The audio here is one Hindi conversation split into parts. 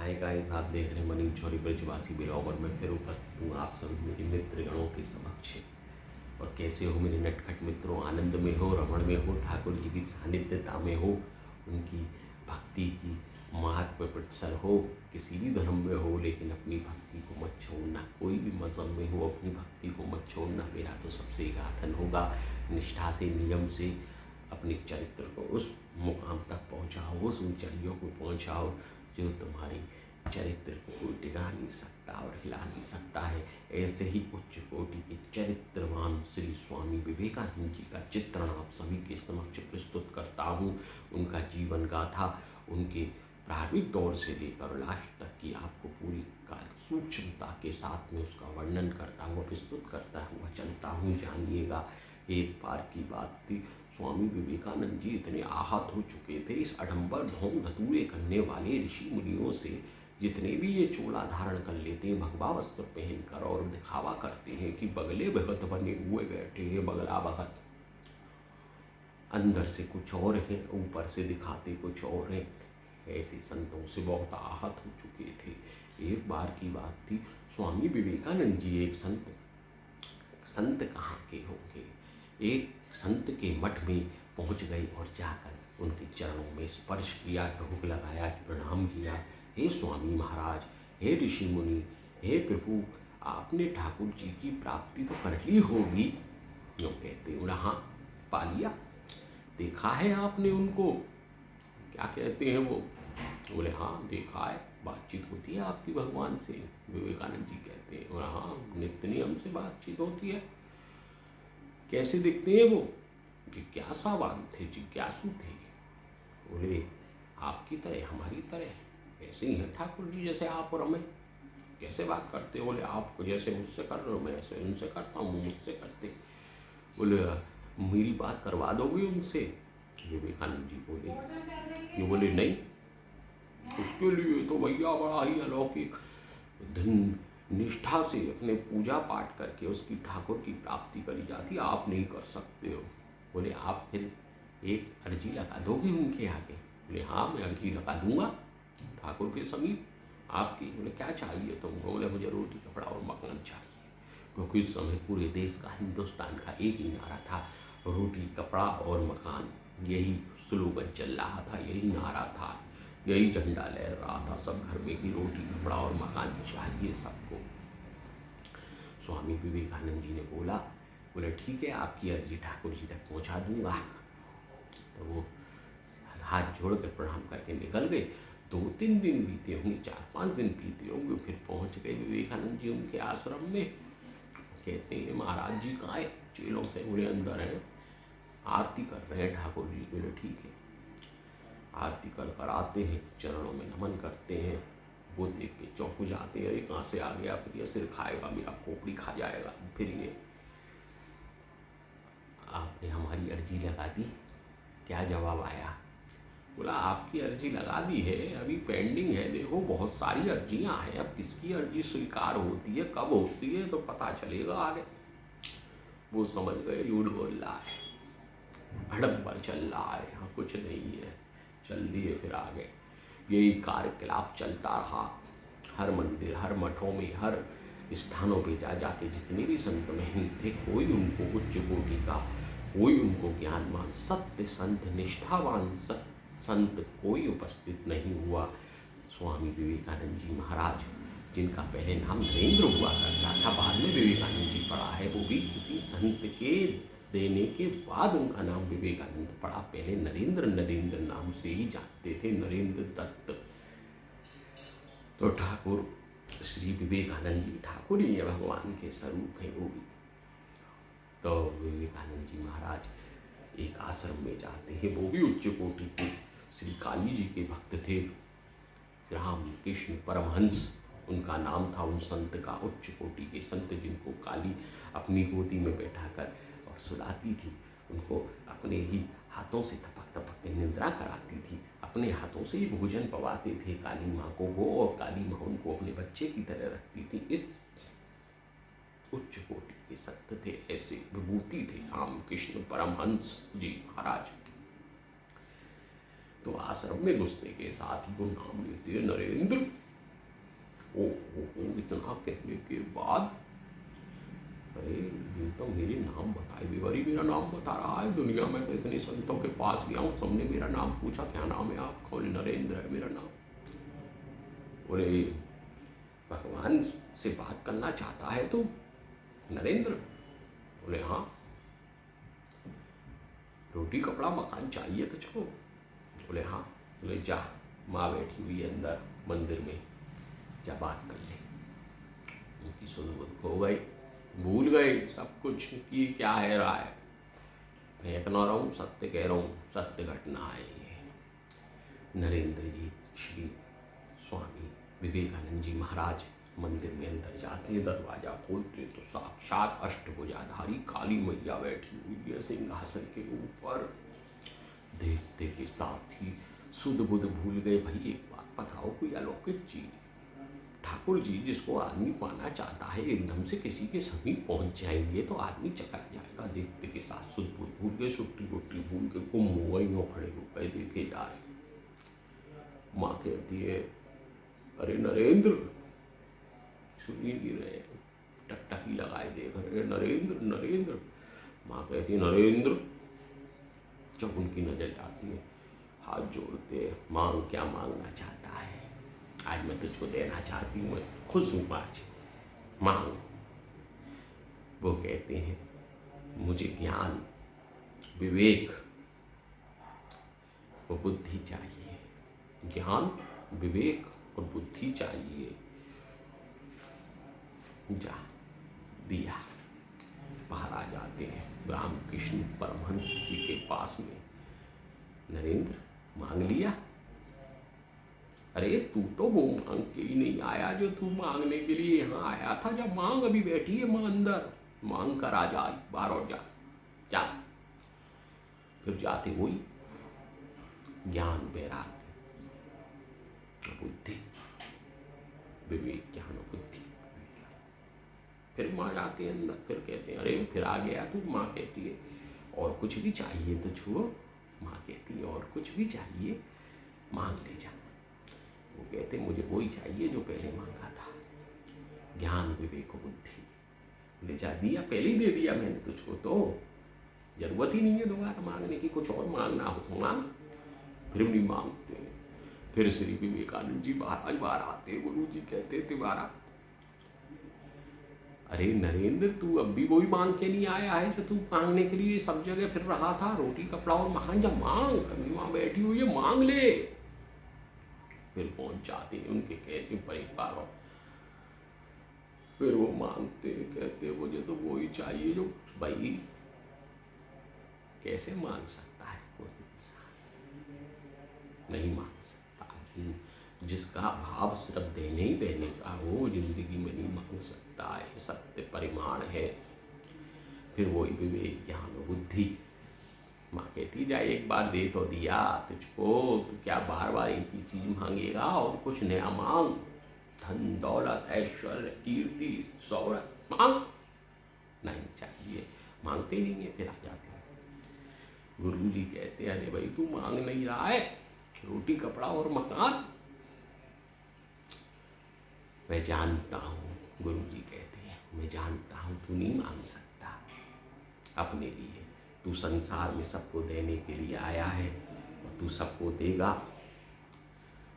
हाय गाइस, आप देख रहे हैं मनीष चौरी ब्रजवासी ब्लॉग और मैं फिर उपस्थित हूँ आप सभी मेरे मित्रगणों के समक्ष। और कैसे हो मेरे नटखट मित्रों? आनंद में हो, रमण में हो, ठाकुर जी की सानिध्यता में हो, उनकी भक्ति की मार्ग पर प्रतिसर हो, किसी भी धर्म में हो, लेकिन अपनी भक्ति को मत छोड़ना। कोई भी मजहब में हो, अपनी भक्ति को मत छोड़ना। मेरा तो सबसे गाथन होगा, निष्ठा से, नियम से अपने चरित्र को उस मुकाम तक पहुँचाओ, उस ऊंचाइयों को पहुँचाओ जो तुम्हारी चरित्र को कोई टिका नहीं सकता और हिला नहीं सकता है। ऐसे ही उच्च कोटि के चरित्रवान श्री स्वामी विवेकानंद जी का चित्रण आप सभी के समक्ष प्रस्तुत करता हूँ। उनका जीवन गाथा, उनके प्रारंभिक दौर से लेकर लास्ट तक की आपको पूरी सूक्ष्मता के साथ में उसका वर्णन करता हुआ, प्रस्तुत करता हुआ चलता हूँ। जानिएगा, एक बार की बात थी, स्वामी विवेकानंद जी इतने आहत हो चुके थे इस अडंबर ढोंग धतूरे करने वाले ऋषि मुनियों से। जितने भी ये चोला धारण कर लेते हैं, भगवा वस्त्र पहनकर, और दिखावा करते हैं कि बगले भगत बने हुए बैठे हैं, बगला भगत, अंदर से कुछ और है, ऊपर से दिखाते कुछ और है। ऐसे संतों से बहुत आहत हो चुके थे। एक बार की बात थी, स्वामी विवेकानंद जी एक संत कहाँ के होंगे, एक संत के मठ में पहुँच गए और जाकर उनके चरणों में स्पर्श किया, ढोक लगाया, प्रणाम किया। हे स्वामी महाराज, हे ऋषि मुनि, हे प्रभु, आपने ठाकुर जी की प्राप्ति तो कर ली होगी। यूँ कहते बोला, हाँ पा लिया। देखा है आपने उनको? क्या कहते हैं वो? बोले हाँ देखा है, बातचीत होती है आपकी भगवान से। विवेकानंद जी कहते हैं, बोला हाँ नित्य नियम से बातचीत होती है। कैसे दिखते हैं वो? जिज्ञासावान थे, जिज्ञासु थे। बोले आपकी तरह, हमारी तरह, ऐसे ही हैं ठाकुर जी, जैसे आप और हमें। कैसे बात करते हो? बोले आप जैसे मुझसे कर रहे हो, मैं ऐसे उनसे करता हूँ, मुझसे करते। बोले मेरी बात करवा दोगे उनसे? विवेकानंद जी बोले, ये बोले नहीं, उसके लिए तो भैया बड़ा ही अलौकिक धन निष्ठा से अपने पूजा पाठ करके उसकी ठाकुर की प्राप्ति करी जाती, आप नहीं कर सकते हो। बोले आप फिर एक अर्जी लगा दोगे उनके आगे? बोले हाँ मैं अर्जी लगा दूंगा ठाकुर के समीप आपकी। बोले क्या चाहिए तुमको? बोले मुझे रोटी कपड़ा और मकान चाहिए। क्योंकि उस समय पूरे देश का, हिंदुस्तान का एक ही नारा था, रोटी कपड़ा और मकान। यही स्लोगन चल रहा था, यही नारा था, यही झंडा लहर रहा था सब घर में कि रोटी कपड़ा और मकान चाहिए सबको। स्वामी विवेकानंद जी ने बोले ठीक है, आपकी अर्जी ठाकुर जी तक पहुंचा दूंगा। तो वो हाथ जोड़ कर प्रणाम करके निकल गए। 2-3 दिन बीते होंगे, 4-5 दिन बीते होंगे, फिर पहुंच गए विवेकानंद जी उनके आश्रम में। कहते हैं महाराज जी कहाँ है? चेलों से बोले अंदर हैं, आरती कर रहे हैं ठाकुर जी। बोले ठीक है। आरती कर आते हैं, चरणों में नमन करते हैं। वो देख के चौंक जाते हैं, अरे कहाँ से आ गया? फिर ये सिर खाएगा, मेरा खोपड़ी खा जाएगा। फिर ये आपने हमारी अर्जी लगा दी, क्या जवाब आया? बोला आपकी अर्जी लगा दी है, अभी पेंडिंग है, देखो बहुत सारी अर्जियां हैं, अब किसकी अर्जी स्वीकार होती है, कब होती है, तो पता चलेगा आगे। वो समझ गए झूठ बोल रहा है, आडंबर चल रहा है, यहाँ कुछ नहीं है। चल दिए फिर आगे। यही कार्यकलाप चलता रहा। हर मंदिर, हर मठों में, हर स्थानों पे जा जाके जितने भी संत महंत थे, कोई उनको उच्च कोटि का, कोई उनको ज्ञानवान सत्य संत, निष्ठावान संत कोई उपस्थित नहीं हुआ। स्वामी विवेकानंद जी महाराज, जिनका पहले नाम नरेंद्र हुआ करता था, बाद में विवेकानंद जी पड़ा है, वो भी किसी संत के देने के बाद उनका नाम विवेकानंद पड़ा। पहले नरेंद्र नाम से ही जानते थे, नरेंद्र दत्त। तो ठाकुर श्री विवेकानंद जी ठाकुर ही भगवान के स्वरूप हैं वो भी। तो विवेकानंद जी महाराज एक आश्रम में जाते हैं, वो भी उच्च कोटि के श्री काली जी के भक्त थे। राम कृष्ण परमहंस उनका नाम था उन संत का, उच्च कोटि के संत जिनको काली अपनी गोदी में बैठाकर और सुलाती थी, उनको अपने ही हाथों से थपक थपक के निद्रा कराती थी, अपने हाथों से ही भोजन पवाते थे काली माँ को वो, और काली माँ उनको अपने बच्चे की तरह रखती थी। इस उच्च कोटि के संत थे, ऐसे विभूति थे राम कृष्ण परमहंस जी महाराज। तो आश्रम में घुसने के साथ ही वो नाम लेते हैं नरेंद्र। इतना कहने के बाद, अरे ये तो मेरे नाम बताए बिहारी, मेरा नाम बता रहा है। दुनिया में तो इतने संतों के पास गया हूँ, सबने मेरा नाम पूछा, क्या नाम है आप, कौन? नरेंद्र है मेरा नाम। बोले भगवान से बात करना चाहता है तो नरेंद्र? बोले हाँ। रोटी कपड़ा मकान चाहिए तुझको? बोले हाँ। बोले जा, माँ बैठी हुई है अंदर मंदिर में, जा बात कर ले। उनकी सुध बुध खो गई, भूल गए सब कुछ कि क्या है रहा है। फेंक ना रहा हूँ, सत्य कह रहा हूँ, सत्य घटना है ये। नरेंद्र जी श्री स्वामी विवेकानंद जी महाराज मंदिर में अंदर जाते हैं, दरवाजा खोलते तो साक्षात अष्टभुजाधारी काली मैया बैठी हुई है सिंहासन के ऊपर। देखते के साथ ही सुध बुध भूल गए। भाई एक बात बताओ, कोई अलौकिक चीज, ठाकुर जी जिसको आदमी पाना चाहता है एकदम से किसी के समीप पहुंच जाएंगे तो आदमी चकरा जाएगा। देखते के साथ सुध बुध भूल गए, सुट्टी बुट्टी भूल के गुम हो गई, यूँ खड़े हो गए, देखे जा रहे। माँ कहती है अरे नरेंद्र, सुन ही नहीं रहे, टकटकी लगाए देख रहे, नरेंद्र नरेंद्र। माँ कहती है नरेंद्र। जब उनकी नजर जाती है, हाथ जोड़ते, मांग, क्या मांगना चाहता है? आज मैं तुझको देना चाहती हूँ, मैं खुश हूँ, आज मांग। वो कहते हैं मुझे ज्ञान, विवेक और बुद्धि चाहिए। ज्ञान, विवेक और बुद्धि चाहिए। जा, दिया। बाहर आ जाते हैं रामकृष्ण परमहंस जी के पास में। नरेंद्र मांग लिया? अरे तू तो वो मांग के ही नहीं आया जो तू मांगने के लिए यहाँ आया था। जब मांग, अभी बैठी है मां अंदर, मांग कर आ जा, बाहर और जा, जा। फिर जाते हुई ज्ञान, वैराग्य, बुद्धि, विवेक, ज्ञान और बुद्धि। फिर माँ जाती है अंदर, फिर कहते हैं अरे फिर आ गया तू। माँ कहती है और कुछ भी चाहिए तो छुओ। माँ कहती है और कुछ भी चाहिए, मांग ले जा। वो कहते मुझे वही चाहिए जो पहले मांगा था, ज्ञान, विवेक और बुद्धि। ले जा, दिया, पहले ही दे दिया मैंने तुझको, तो जरूरत ही नहीं है दोबारा मांगने की। कुछ और मांगना हो तो मांग। फिर नहीं मांगते। फिर श्री विवेकानंद जी महाराज बाहर आते, गुरु जी कहते थे बाहर, अरे नरेंद्र तू अब भी वही मांग के नहीं आया है जो तू मांगने के लिए सब जगह फिर रहा था, रोटी कपड़ा और मकान। जब मांग, अभी माँ बैठी हुई है, मांग ले। फिर पहुंच जाते हैं उनके कहने पर एक बार और। फिर वो मांगते, कहते मुझे तो वही चाहिए जो, भाई कैसे मांग सकता है कोई इंसान? नहीं मांग सकता। जिसका भाव सिर्फ देने ही देने का हो, जिंदगी में नहीं मांग सकता है, सत्य परिमाण है। फिर वही विवेक, ज्ञान और बुद्धि। माँ कहती जाए एक बार दे तो दिया तुझको, तो क्या बार बार एक ही चीज मांगेगा? और कुछ नया मांग, धन दौलत ऐश्वर्य कीर्ति शौहरत मांग। नहीं चाहिए, मांगते ही नहीं है। फिर आ जाते हैं गुरु जी कहते हैं अरे भाई तू मांग नहीं रहा है, रोटी कपड़ा और मकान। मैं जानता हूँ, गुरु जी कहते हैं मैं जानता हूँ तू नहीं मांग सकता अपने लिए। तू संसार में सबको देने के लिए आया है और तू सबको देगा।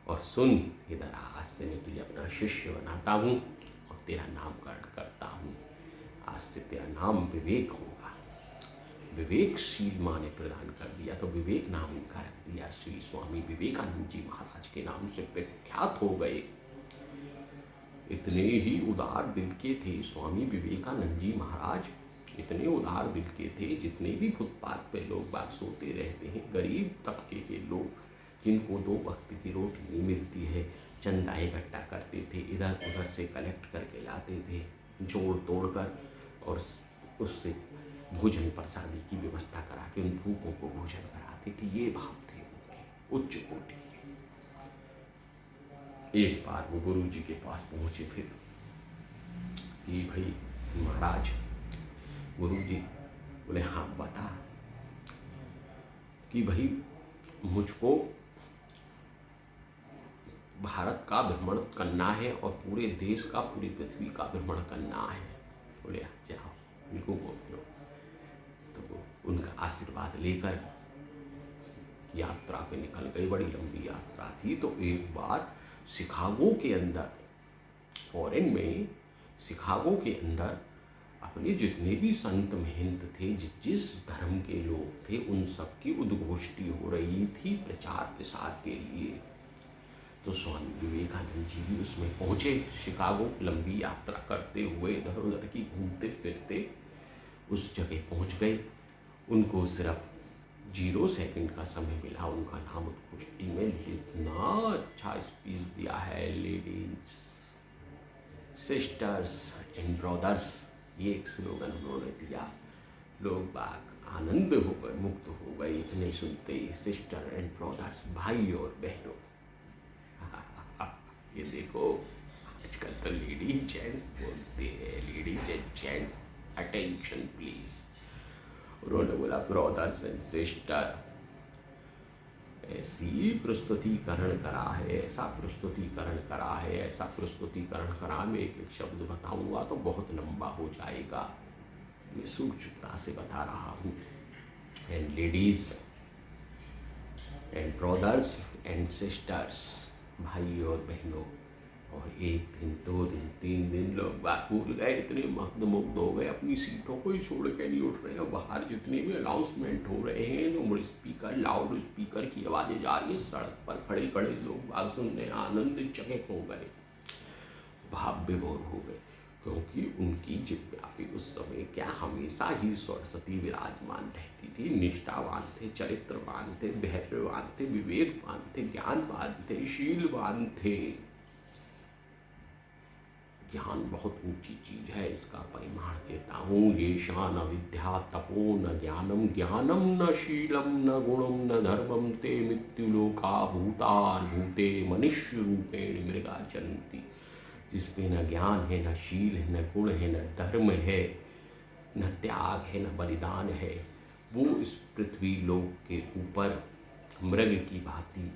और सुन, इधर आज से मैं तुझे अपना शिष्य बनाता हूँ और तेरा नामकरण करता हूँ। आज से तेरा नाम विवेक होगा। विवेकशील माँ ने प्रदान कर दिया तो विवेक नाम उनका रख दिया। श्री स्वामी विवेकानंद जी महाराज के नाम से प्रख्यात हो गए। इतने ही उदार दिल के थे स्वामी विवेकानंद जी महाराज, इतने उदार दिल के थे। जितने भी फुटपाथ पे लोग बाग सोते रहते हैं, गरीब तबके के लोग जिनको 2 वक्त की रोटी नहीं मिलती है, चंदा इकट्ठा करते थे, इधर उधर से कलेक्ट करके लाते थे, जोड़ तोड़ कर, और उससे भोजन प्रसादी की व्यवस्था करा के उन भूखों को भोजन कराते थे। ये भाव थे उनके, उच्च कोटि के। एक बार वो गुरु जी के पास पहुंचे फिर कि भाई महाराज, गुरु जी बोले हाँ बता कि भाई मुझको भारत का भ्रमण करना है और पूरे देश का, पूरी पृथ्वी का भ्रमण करना है। बोले जाओ इनको बोल दो। तो वो उनका आशीर्वाद लेकर यात्रा पे निकल गई। बड़ी लंबी यात्रा थी। तो एक बार शिकागो के अंदर, फॉरेन में शिकागो के अंदर अपने जितने भी संत महंत थे, जिस धर्म के लोग थे, उन सब की उद्घोष्टि हो रही थी प्रचार प्रसार के लिए। तो स्वामी विवेकानंद जी भी उसमें पहुंचे। शिकागो लंबी यात्रा करते हुए इधर उधर की घूमते फिरते उस जगह पहुंच गए। उनको सिर्फ 0 सेकंड का समय मिला उनका नाम उद्घोष्टि में। इतना अच्छा स्पीच दिया है, लेडीज सिस्टर्स एंड ब्रदर्स, ये एक स्लोगन उन्होंने दिया। लोग बाग आनंद हो गए, मुक्त हो गए इतने सुनते ही। सिस्टर एंड ब्रदर्स, भाई और बहनों। ये देखो आजकल तो लेडीज जेंट्स बोलते हैं, ladies and gents attention please. उन्होंने बोला ब्रदर्स एंड सिस्टर। ऐसी प्रस्तुतिकरण करा है, ऐसा प्रस्तुतिकरण करा है, ऐसा प्रस्तुतिकरण करा। मैं एक एक शब्द बताऊंगा तो बहुत लंबा हो जाएगा, मैं सूक्ष्मता से बता रहा हूँ। And ladies and brothers and sisters, भाई और बहनों। और 1 दिन 2 दिन 3 दिन लोग बात भूल गए, इतने मग्न हो गए, अपनी सीटों को ही छोड़ के नहीं उठ रहे हैं। बाहर जितने भी अनाउंसमेंट हो रहे हैं, जो स्पीकर, लाउड स्पीकर की आवाज़ें जा रही है, सड़क पर खड़े खड़े लोग बात सुनने आनंद चकित हो गए, भाव विभोर हो गए। क्योंकि उनकी जिज्ञा पे उस समय क्या हमेशा ही सरस्वती विराजमान रहती थी। निष्ठावान थे, चरित्रवान थे, धैर्यवान थे, विवेकवान थे, ज्ञानवान थे, शीलवान थे। ज्ञान बहुत ऊंची चीज है, इसका परिमाण देता हूँ। ये शान अविद्या तपो न ज्ञानम, ज्ञानम न शीलम न गुणम न धर्मम, ते मृत्युलोका भूतार भूते मनुष्य रूपेण मृगा चरन्ति। जिसमें न ज्ञान है, न शील है, न गुण है, न धर्म है, न त्याग है, न बलिदान है, वो इस पृथ्वी लोक के ऊपर मृग की भांति,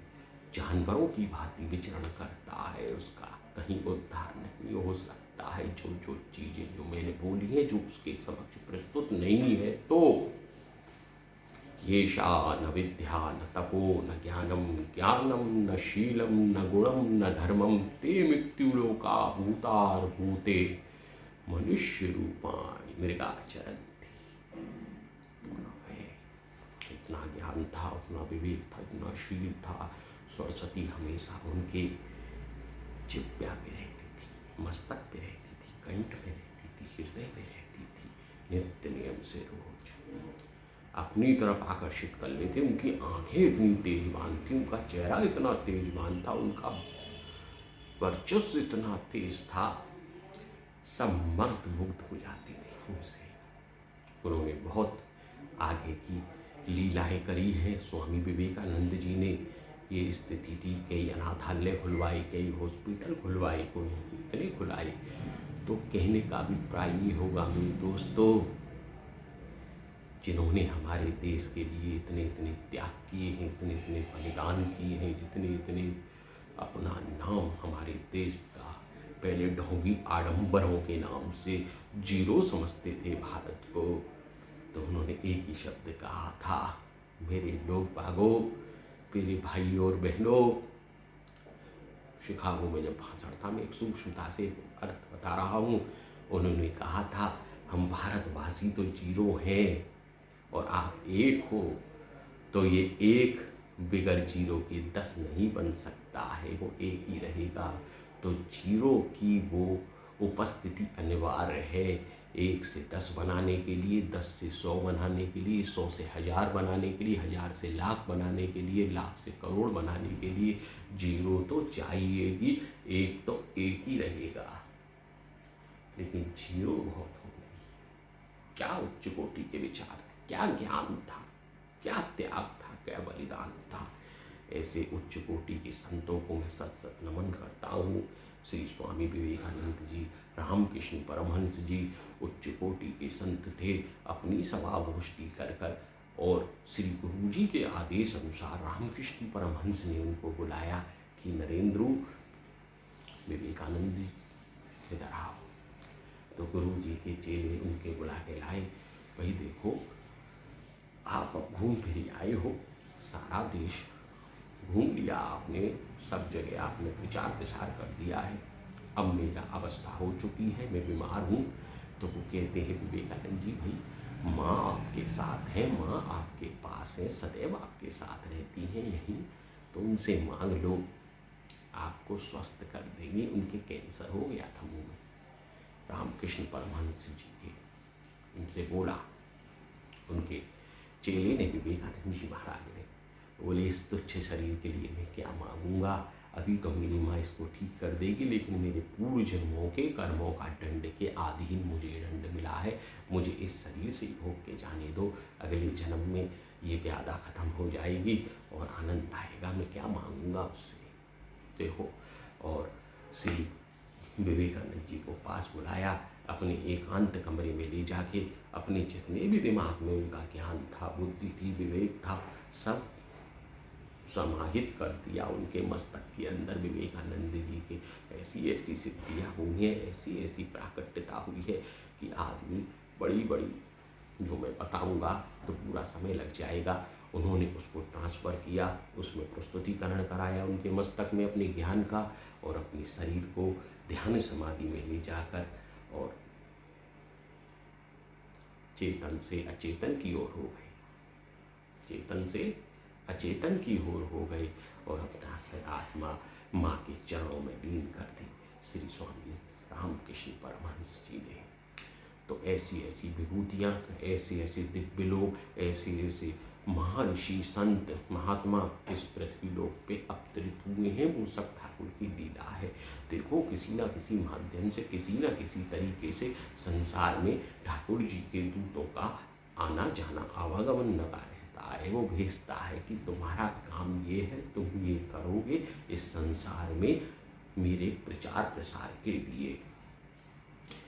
जानवरों की भांति विचरण करता है। उसका कहीं उद्धार नहीं हो सकता है। जो जो चीज़ें जो मैंने बोली हैं, जो उसके समक्ष प्रस्तुत नहीं है, तो येषा न विद्या न तपो न ज्ञानम, ज्ञानम न शीलम न गुणम न धर्मम, ते मृत्युलोका भूतार भूते मनुष्य रूपाणि मृगा चरन्ति। इतना ज्ञान था, उतना विवेक था, इतना शील था। सरस्वती हमेशा उनके जिह्वा पे रहती थी, मस्तक पे रहती थी, कंठ में रहती थी, हृदय में रहती थी। नित्य नियम से रोज अपनी तरफ आकर्षित कर लेते। उनकी आंखें इतनी तेजवान थी, उनका चेहरा इतना तेजवान था, उनका वर्चस्व इतना तेज था, सब मग्न मुग्ध हो जाते थे उनसे। उन्होंने बहुत आगे की लीलाएं करी हैं। स्वामी विवेकानंद जी ने ये स्थिति थी, कई अनाथालय खुलवाए, कई हॉस्पिटल खुलवाए, कोई इतने खुलाए। तो कहने का अभिप्राय ये होगा मेरे दोस्तों, जिन्होंने हमारे देश के लिए इतने इतने त्याग किए हैं, इतने इतने बलिदान किए हैं, जितने इतने अपना नाम हमारे देश का, पहले ढोंगी आडंबरों के नाम से 0 समझते थे भारत को, तो उन्होंने एक ही शब्द कहा था, मेरे लोग भागो, मेरे भाई और बहनों। शिकागो में जब भाषण था, मैं एक सूक्ष्मता से अर्थ बता रहा हूँ। उन्होंने कहा था, हम भारतवासी तो 0 हैं और आप 1 हो, तो ये 1 बिगर 0 के 10 नहीं बन सकता है, वो 1 ही रहेगा। तो 0 की वो उपस्थिति अनिवार्य है। 1 से 10 बनाने के लिए, 10 से 100 बनाने के लिए, 100 से 1000 बनाने के लिए, 1000 से लाख बनाने के लिए, लाख से करोड़ बनाने के लिए 0 तो चाहिएगी। 1 तो 1 ही रहेगा, लेकिन 0 बहुत हो गई। क्या उच्च कोटि के विचार थे, क्या ज्ञान था, क्या त्याग था, क्या बलिदान था। ऐसे उच्च कोटि के संतों को मैं सत सत नमन करता हूँ। श्री स्वामी विवेकानंद जी, रामकृष्ण परमहंस जी उच्च कोटि के संत थे। अपनी सभा गोष्ठी कर कर और श्री गुरु जी के आदेश अनुसार रामकृष्ण परमहंस ने उनको बुलाया कि नरेंद्र विवेकानंद जी इधर आओ। तो गुरु जी के चेले उनके बुला के लाए, भाई देखो आप अब घूम फिर आए हो, सारा देश घूम लिया आपने, सब जगह आपने प्रचार प्रसार कर दिया है, अब मेरा अवस्था हो चुकी है, मैं बीमार हूँ। तो वो कहते हैं विवेकानंद जी, भाई माँ आपके साथ है, माँ आपके पास है, सदैव आपके साथ रहती हैं यहीं, तो उनसे मांग लो, आपको स्वस्थ कर देंगे। उनके कैंसर हो गया था मुंह में, रामकृष्ण परमहंस जी के, उनसे बोला उनके चेले ने, विवेकानंद जी महाराज ने, बोले इस तुच्छ शरीर के लिए मैं क्या मांगूंगा, अभी तो मेरी माँ इसको ठीक कर देगी, लेकिन मेरे पूर्व जन्मों के कर्मों का दंड के अधीन मुझे दंड मिला है, मुझे इस शरीर से भोग के जाने दो, अगले जन्म में ये व्याधा खत्म हो जाएगी और आनंद आएगा, मैं क्या मांगूंगा उससे। देखो, और श्री विवेकानंद जी को पास बुलाया, अपने एकांत कमरे में ले जाके अपने जितने भी दिमाग में उनका ज्ञान था, बुद्धि थी, विवेक था, सब समाहित कर दिया उनके मस्तक के अंदर। विवेकानंद जी के ऐसी ऐसी सिद्धियाँ हुई हैं, ऐसी ऐसी प्राकट्यता हुई है कि आदमी बड़ी बड़ी, जो मैं बताऊंगा तो पूरा समय लग जाएगा। उन्होंने उसको ट्रांसफ़र किया, उसमें प्रस्तुतिकरण कराया उनके मस्तक में अपने ज्ञान का, और अपने शरीर को ध्यान समाधि में ले जाकर और चेतन से अचेतन की ओर हो गए, चेतन से अचेतन की ओर हो गए, और अपना आत्मा माँ के चरणों में लीन कर दी श्री स्वामी रामकृष्ण परमहंस जी ने। तो ऐसी ऐसी विभूतियाँ, ऐसे ऐसे दिव्य लोग, ऐसे ऐसे महर्षि संत महात्मा इस पृथ्वी लोक पे अवतरित हुए हैं, वो सब ठाकुर की लीला है। देखो, किसी ना किसी माध्यम से, किसी ना किसी तरीके से संसार में ठाकुर जी के दूतों का आना जाना, आवागमन लगा रहता है। वो भेजता है कि तुम्हारा काम ये है, तुम ये करोगे इस संसार में मेरे प्रचार प्रसार के लिए।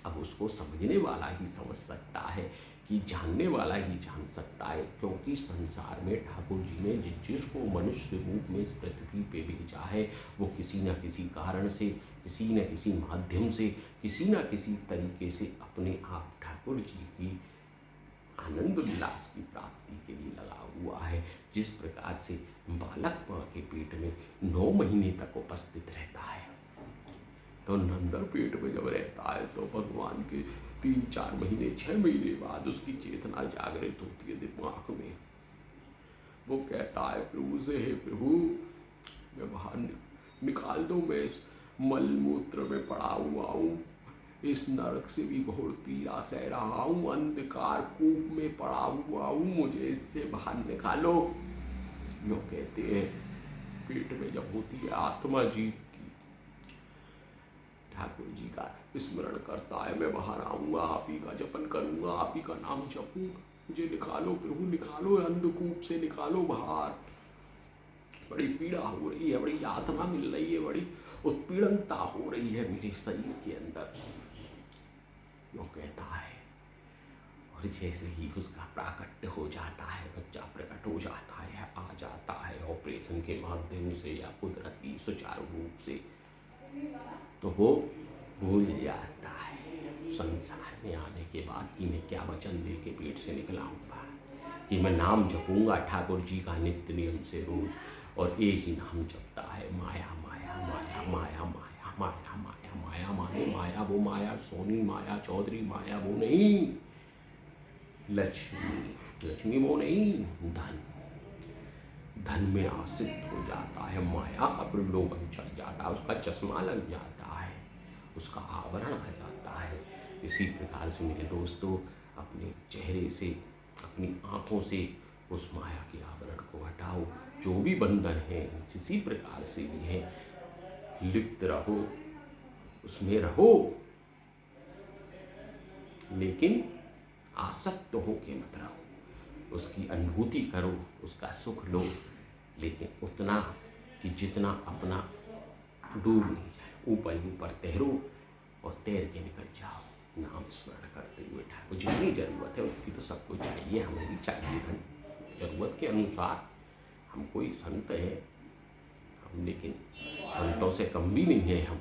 अब उसको समझने वाला ही समझ सकता है, कि जानने वाला ही जान सकता है, क्योंकि संसार में ठाकुर जी ने जिसको मनुष्य रूप में इस पृथ्वी पे भेजा है, वो किसी न किसी कारण से, किसी न किसी माध्यम से, किसी न किसी तरीके से अपने आप ठाकुर जी की आनंद उल्लास की प्राप्ति के लिए लगा हुआ है। जिस प्रकार से बालक माँ के पेट में 9 महीने तक उपस्थित रहता है, तो नंदर पेट में जब रहता है तो भगवान के 3-4 महीने 6 महीने बाद उसकी चेतना जागृत होती है दिमाग में। वो कहता है प्रभु से, हे प्रभु मैं बाहर निकाल दो, मैं इस मल मूत्र में पड़ा हुआ हूँ, इस नरक से भी घोर पीड़ा सह रहा हूँ, अंधकार कूप में पड़ा हुआ हूँ, मुझे इससे बाहर निकालो। यो कहते हैं पेट में जब होती है आत्मा जीव की, ठाकुर जी का स्मरण करता है, मैं बाहर आऊँगा, आप ही का जपन करूँगा, आप ही का नाम जपूँगा, मुझे निकालो प्रभु, निकालो, अंधकूप से निकालो बाहर, बड़ी पीड़ा हो रही है, बड़ी यातना मिल रही है, बड़ी उत्पीड़नता हो रही है मेरे शरीर के अंदर, यो कहता है। और जैसे ही उसका प्राकट्य हो जाता है, बच्चा प्रकट हो जाता है, आ जाता है ऑपरेशन के माध्यम से या कुदरती सुचारू रूप से, तो वो भूल जाता है संसार में आने के बाद कि मैं क्या वचन दे के पेट से निकला हूँगा, कि मैं नाम जपूँगा ठाकुर जी का नित्य नियम से रोज, और एक ही नाम जपता है, माया माया माया माया माया माया माया माया, माने माया वो माया सोनी माया चौधरी माया वो नहीं, लक्ष्मी लक्ष्मी वो नहीं, धन धन में आसित हो जाता है, माया का प्रलोभन चढ़ जाता है, उसका चश्मा लग जाता है, उसका आवरण आ जाता है। इसी प्रकार से मेरे दोस्तों, अपने चेहरे से, अपनी आँखों से उस माया के आवरण को हटाओ। जो भी बंधन है किसी प्रकार से भी है, लिप्त रहो, उसमें रहो, लेकिन आसक्त हो के मत रहो। उसकी अनुभूति करो, उसका सुख लो, लेकिन उतना कि जितना अपना डूब नहीं जाए, ऊपर ही ऊपर तैरो और तैर के निकल जाओ, नाम स्मरण करते हुए ठाकुर। जितनी जरूरत है उतनी तो सबको चाहिए, हमें भी चाहिए धन, जरूरत के अनुसार। हम कोई संत है, लेकिन संतों से कम भी नहीं है हम।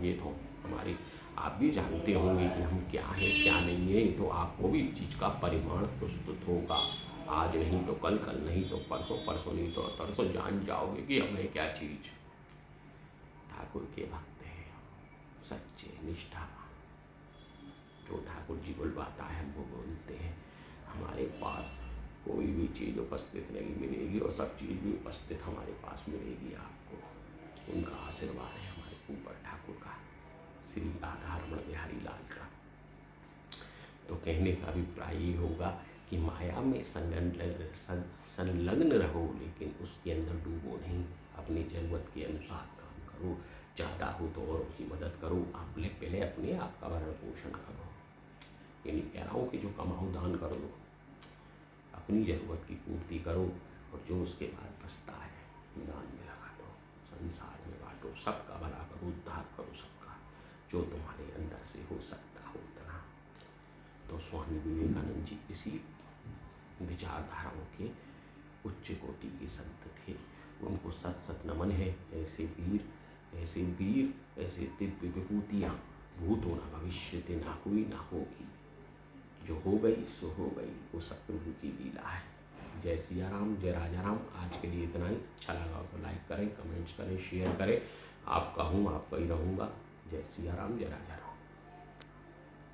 ये तो हमारी, आप भी जानते होंगे कि हम क्या हैं क्या नहीं है। तो आपको भी इस चीज़ का परिमाण प्रस्तुत होगा। आज नहीं तो कल, कल नहीं तो परसों, परसों नहीं तो तरसों जान जाओगे कि हमें क्या चीज़। ठाकुर के भक्त हैं, सच्चे निष्ठा, जो ठाकुर जी बुलवाता है हम वो बोलते हैं। हमारे पास कोई भी चीज़ उपस्थित नहीं मिलेगी और सब चीज़ भी उपस्थित हमारे पास मिलेगी आपको। उनका आशीर्वाद है हमारे ऊपर, ठाकुर का, श्री राधा रमण बिहारी लाल का। तो कहने का अभिप्राय ये होगा कि माया में संलग्न रहो, लेकिन उसके अंदर डूबो नहीं। अपनी ज़रूरत के अनुसार काम करो, ज़्यादा हो तो औरों की मदद करो। आप पहले अपने आप का भरण पोषण करो। ये नहीं कह रहा हूँ कि जो कमाओ दान कर दो, अपनी ज़रूरत की पूर्ति करो और जो उसके बाद बचता है दान में लगा दो, संसार में बांटो, सबका भला करो, उद्धार करो सबका, जो तुम्हारे अंदर से हो सकता हो उतना। तो स्वामी विवेकानंद जी इसी विचारधाराओं के उच्च कोटि के संत थे। उनको सत सत नमन है। ऐसे वीर, ऐसे वीर, ऐसे दिव्य विभूतियाँ भूतो न भविष्यति, ना हुई ना होगी। जो हो गई सो हो गई, वो सब प्रभु की लीला है। जय सिया राम, जय राजा राम। आज के लिए इतना ही। अच्छा लगा तो लाइक करें, कमेंट्स करें, शेयर करें। आपका हूँ, आपका ही रहूँगा। जय सिया राम, जय राजा राम।